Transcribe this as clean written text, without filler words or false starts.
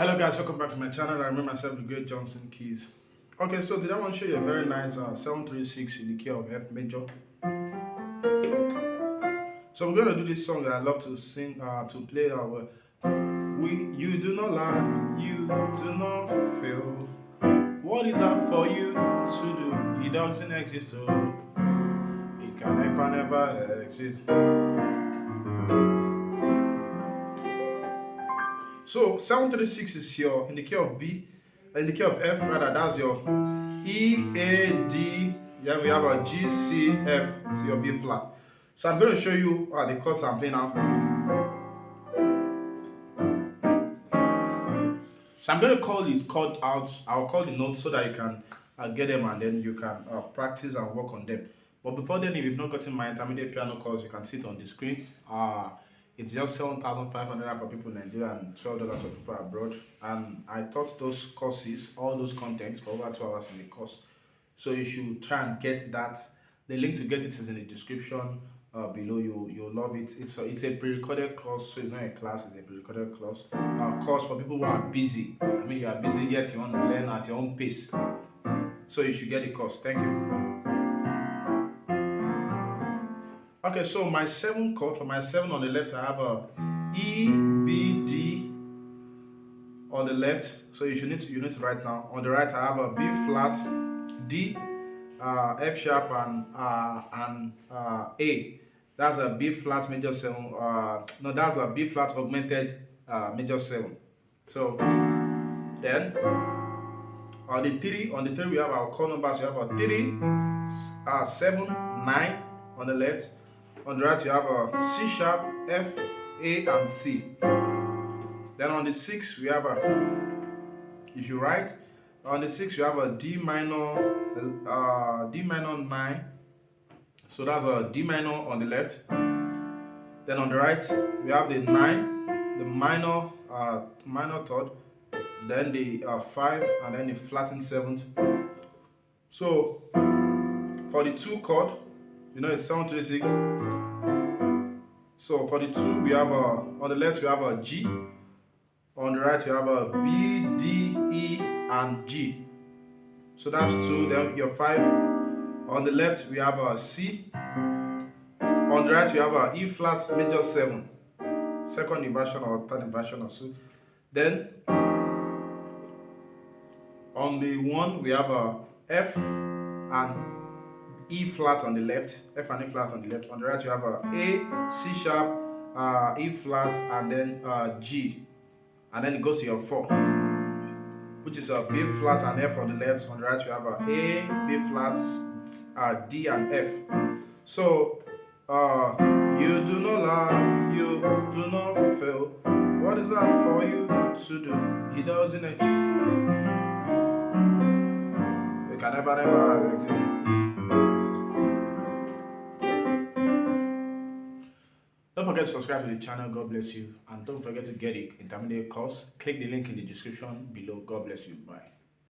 Hello guys, welcome back to my channel. I remember myself, the great Johnson Keys. Okay, so today I want to show you a very nice 736 in the key of F major. So we're gonna do this song that I love to sing, to play. You do not lie, you do not fail. What is that for you to do? It doesn't exist, so it can never exist. So 736 is your in the key of B, in the key of F rather. That's your E, A, D. Then we have a G, C, F to your B flat. So I'm going to show you the chords I'm playing now. So I'm going to call it chord out. I'll call the notes so that you can get them and then you can practice and work on them. But before then, if you've not gotten my intermediate piano course, you can see it on the screen. It's just 7,500 for people in Nigeria and $12 for people abroad. And I taught those courses, all those contents for over 2 hours in the course. So you should try and get that. The link to get it is in the description below. You'll love it. It's a pre-recorded course, so it's not a class. It's a pre-recorded course. Course for people who are busy. I mean, you are busy yet you want to learn at your own pace. So you should get the course. Thank you. Okay, so my 7 chord, for my 7 on the left, I have a E, B, D on the left. So you need to write now. On the right, I have a B flat, D, F sharp, and A. That's a B flat major 7. No, that's a B flat augmented major 7. So then on the 3 we have our chord numbers. We have a 3, 7, 9 on the left. On the right, you have a C sharp, F, A, and C. Then on the 6, we have if you write, on the 6, you have a D minor 9. So that's a D minor on the left. Then on the right, we have the 9, the minor third, then the 5, and then the flattened 7th. So for the 2 chord, it's 736. So for the 2, we have on the left we have a G, on the right we have a B, D, E, and G. So that's 2. Then your 5. On the left we have a C. On the right we have a E flat major 7, second inversion or third inversion or so. Then on the 1 we have a F and E flat on the left, F and E flat on the left. On the right, you have a C sharp, E flat, and then G. And then it goes to your 4, which is a B flat and F on the left. On the right, you have a B flat, D, and F. So, you do not lie, you do not fail. What is that for you to do? He doesn't exist. You can never exist. Don't forget to subscribe to the channel. God bless you. And don't forget to get the intermediate course. Click the link in the description below. God bless you. Bye.